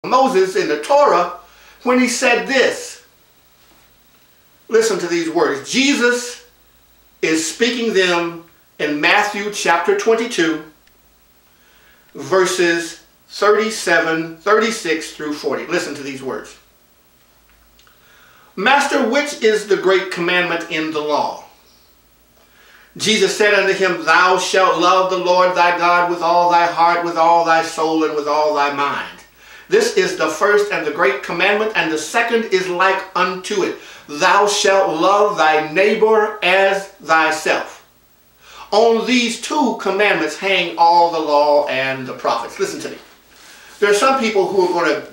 Moses in the Torah when he said this. Listen to these words. Jesus is speaking them in Matthew chapter 22, verses 37, 36 through 40. Listen to these words. Master, which is the great commandment in the law? Jesus said unto him, Thou shalt love the Lord thy God with all thy heart, with all thy soul, and with all thy mind. This is the first and the great commandment, and the second is like unto it. Thou shalt love thy neighbor as thyself. On these two commandments hang all the law and the prophets. Listen to me. There are some people who are going to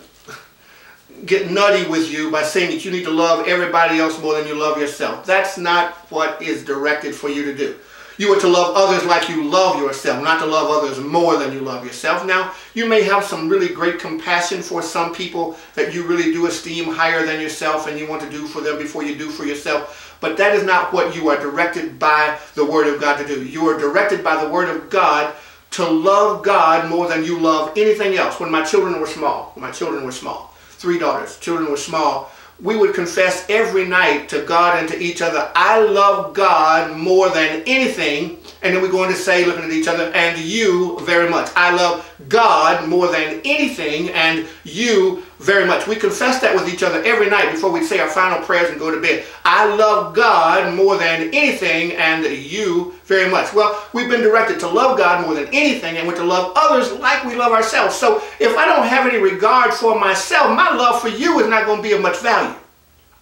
get nutty with you by saying that you need to love everybody else more than you love yourself. That's not what is directed for you to do. You are to love others like you love yourself, not to love others more than you love yourself. Now, you may have some really great compassion for some people that you really do esteem higher than yourself and you want to do for them before you do for yourself. But that is not what you are directed by the Word of God to do. You are directed by the Word of God to love God more than you love anything else. When my children were small, 3 daughters, children were small, we would confess every night to God and to each other, I love God more than anything. And then we're going to say, looking at each other, and you very much. I love God more than anything, and you very much. We confess that with each other every night before we say our final prayers and go to bed. I love God more than anything, and you very much. Well, we've been directed to love God more than anything, and we're to love others like we love ourselves. So if I don't have any regard for myself, my love for you is not going to be of much value.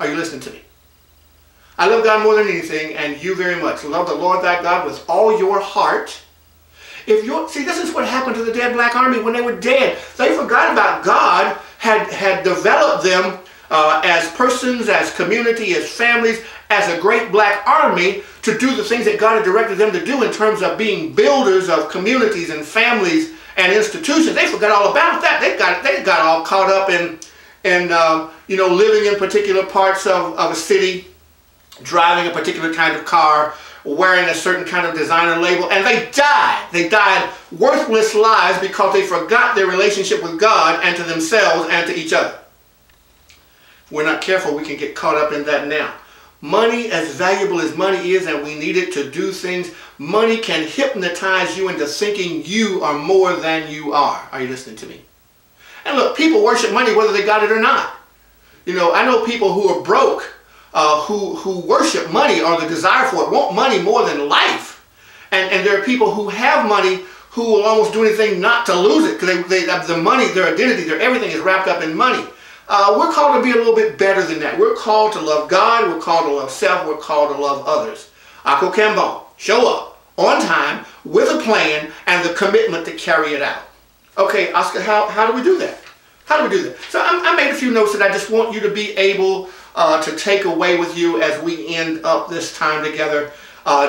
Are you listening to me? I love God more than anything, and you very much. Love the Lord thy God with all your heart. See, this is what happened to the dead Black Army when they were dead. They forgot about God, had developed them as persons, as community, as families, as a great Black Army to do the things that God had directed them to do in terms of being builders of communities and families and institutions. They forgot all about that. They got all caught up in living in particular parts of a city, driving a particular kind of car, wearing a certain kind of designer label, and they died. They died worthless lives because they forgot their relationship with God and to themselves and to each other. If we're not careful, we can get caught up in that now. Money, as valuable as money is, and we need it to do things, money can hypnotize you into thinking you are more than you are. Are you listening to me? And look, people worship money whether they got it or not. I know people who are broke, who worship money or the desire for it, want money more than life. And there are people who have money who will almost do anything not to lose it because the money, their identity, their everything is wrapped up in money. We're called to be a little bit better than that. We're called to love God. We're called to love self. We're called to love others. Ako Kambon, show up on time with a plan and the commitment to carry it out. Okay, Oscar, how do we do that? How do we do that? So I made a few notes that I just want you to be able to take away with you as we end up this time together.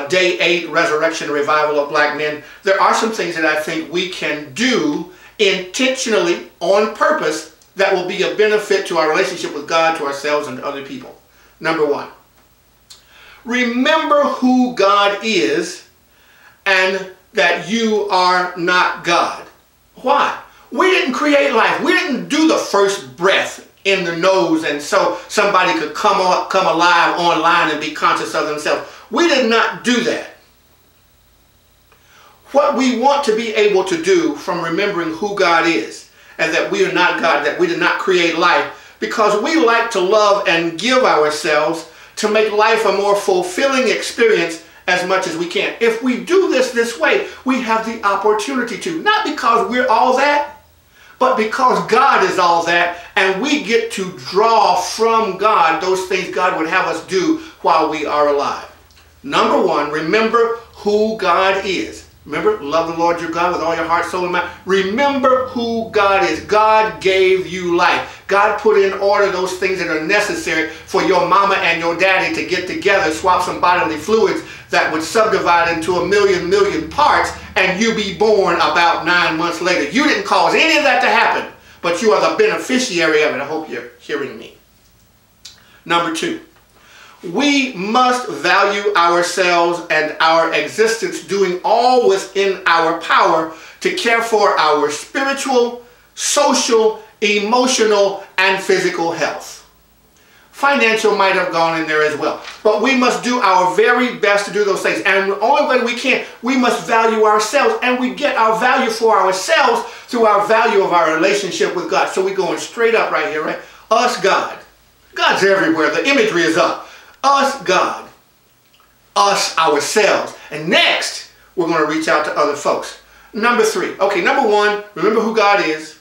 Day 8, Resurrection, Revival of Black Men. There are some things that I think we can do intentionally, on purpose, that will be a benefit to our relationship with God, to ourselves, and to other people. Number 1, remember who God is and that you are not God. Why? We didn't create life. We didn't do the first breath in the nose and so somebody could come alive online and be conscious of themselves. We did not do that. What we want to be able to do from remembering who God is and that we are not God, that we did not create life, because we like to love and give ourselves to make life a more fulfilling experience as much as we can. If we do this way, we have the opportunity to, not because we're all that, but because God is all that, and we get to draw from God those things God would have us do while we are alive. Number 1, remember who God is. Remember, love the Lord your God with all your heart, soul, and mind. Remember who God is. God gave you life. God put in order those things that are necessary for your mama and your daddy to get together, swap some bodily fluids that would subdivide into a million parts, and you be born about 9 months later. You didn't cause any of that to happen, but you are the beneficiary of it. I hope you're hearing me. Number 2. We must value ourselves and our existence, doing all within our power to care for our spiritual, social, emotional and physical health. Financial might have gone in there as well. But we must do our very best to do those things. And the only way we can, we must value ourselves. And we get our value for ourselves through our value of our relationship with God. So we're going straight up right here, right? Us, God. God's everywhere. The imagery is up. Us, God. Us, ourselves. And next, we're going to reach out to other folks. Number 3. Okay, number 1, remember who God is.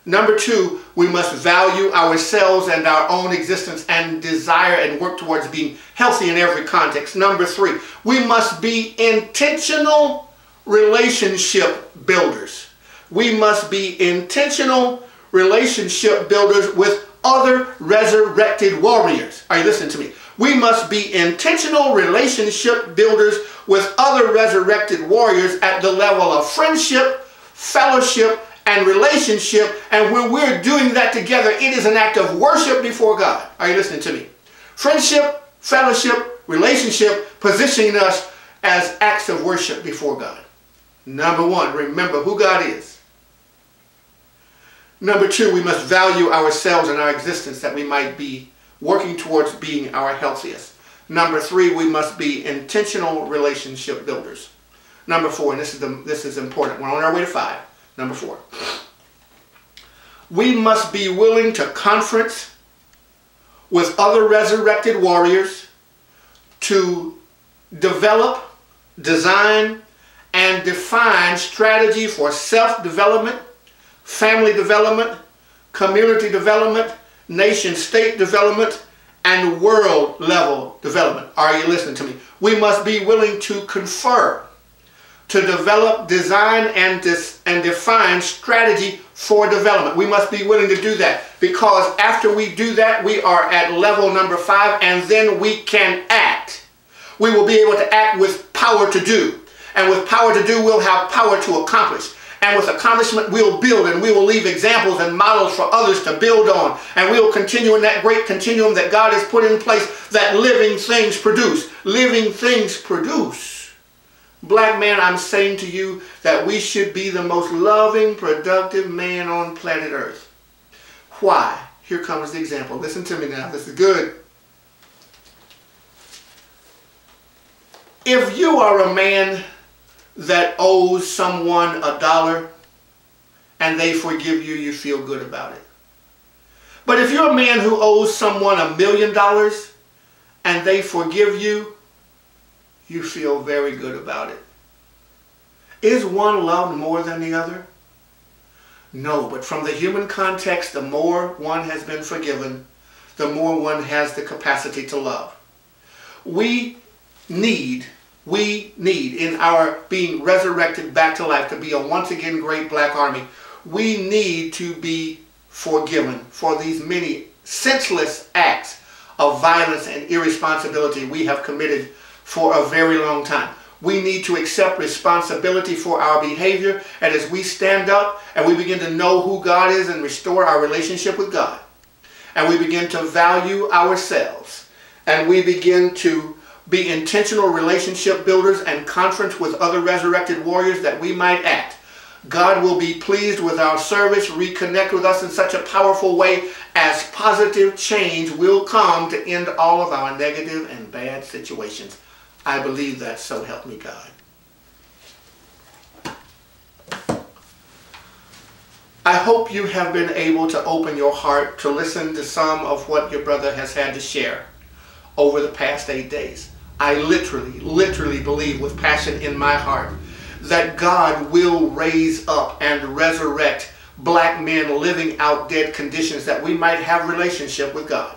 Number 2, we must value ourselves and our own existence and desire and work towards being healthy in every context. Number 3, we must be intentional relationship builders. We must be intentional relationship builders with other resurrected warriors. Are you listening to me? We must be intentional relationship builders with other resurrected warriors at the level of friendship, fellowship, and relationship. And when we're doing that together, it is an act of worship before God. Are you listening to me? Friendship, fellowship, relationship, positioning us as acts of worship before God. Number 1, remember who God is. Number 2, we must value ourselves and our existence that we might be working towards being our healthiest. Number 3, we must be intentional relationship builders. Number 4, and this is important. We're on our way to 5. Number 4. We must be willing to conference with other resurrected warriors to develop, design, and define strategy for self-development, family development, community development, nation-state development, and world-level development. Are you listening to me? We must be willing to confer, to develop, design, and define strategy for development. We must be willing to do that, because after we do that, we are at level number 5, and then we can act. We will be able to act with power to do. And with power to do, we'll have power to accomplish. And with accomplishment, we'll build, and we will leave examples and models for others to build on. And we will continue in that great continuum that God has put in place, that living things produce. Living things produce. Black man, I'm saying to you that we should be the most loving, productive man on planet Earth. Why? Here comes the example. Listen to me now. This is good. If you are a man that owes someone $1 and they forgive you, you feel good about it. But if you're a man who owes someone $1 million and they forgive you, you feel very good about it. Is one loved more than the other? No, but from the human context, the more one has been forgiven, the more one has the capacity to love. We need in our being resurrected back to life, to be a once again great black army, we need to be forgiven for these many senseless acts of violence and irresponsibility we have committed for a very long time. We need to accept responsibility for our behavior, and as we stand up and we begin to know who God is and restore our relationship with God, and we begin to value ourselves, and we begin to be intentional relationship builders and conference with other resurrected warriors that we might act, God will be pleased with our service, reconnect with us in such a powerful way as positive change will come to end all of our negative and bad situations. I believe that, so help me God. I hope you have been able to open your heart to listen to some of what your brother has had to share over the past 8 days. I literally believe with passion in my heart that God will raise up and resurrect black men living out dead conditions, that we might have relationship with God.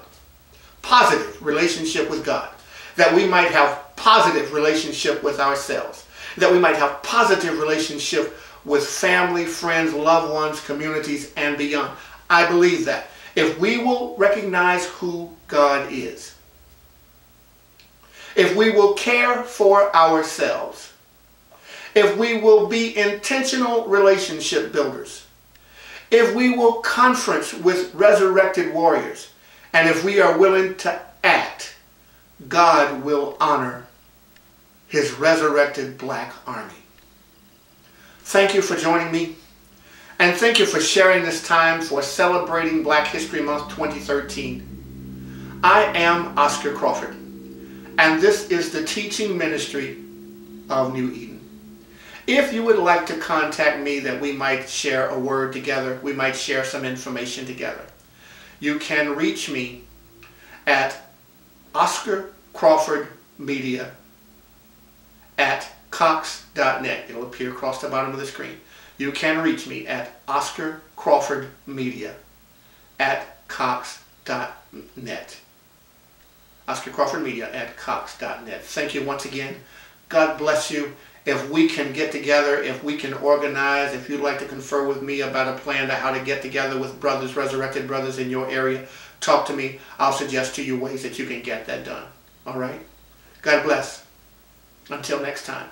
Positive relationship with God. That we might have positive relationship with ourselves. That we might have positive relationship with family, friends, loved ones, communities, and beyond. I believe that. If we will recognize who God is, if we will care for ourselves, if we will be intentional relationship builders, if we will conference with resurrected warriors, and if we are willing to act, God will honor His resurrected black army. Thank you for joining me. And thank you for sharing this time for celebrating Black History Month 2013. I am Oscar Crawford, and this is the teaching ministry of New Eden. If you would like to contact me that we might share a word together, we might share some information together, you can reach me at Oscar Crawford Media at cox.net. It'll appear across the bottom of the screen. You can reach me at Oscar Crawford Media at cox.net. Oscar Crawford Media at cox.net. Thank you once again. God bless you. If we can get together, if we can organize, if you'd like to confer with me about a plan to how to get together with brothers, resurrected brothers in your area, talk to me. I'll suggest to you ways that you can get that done. All right? God bless. Until next time.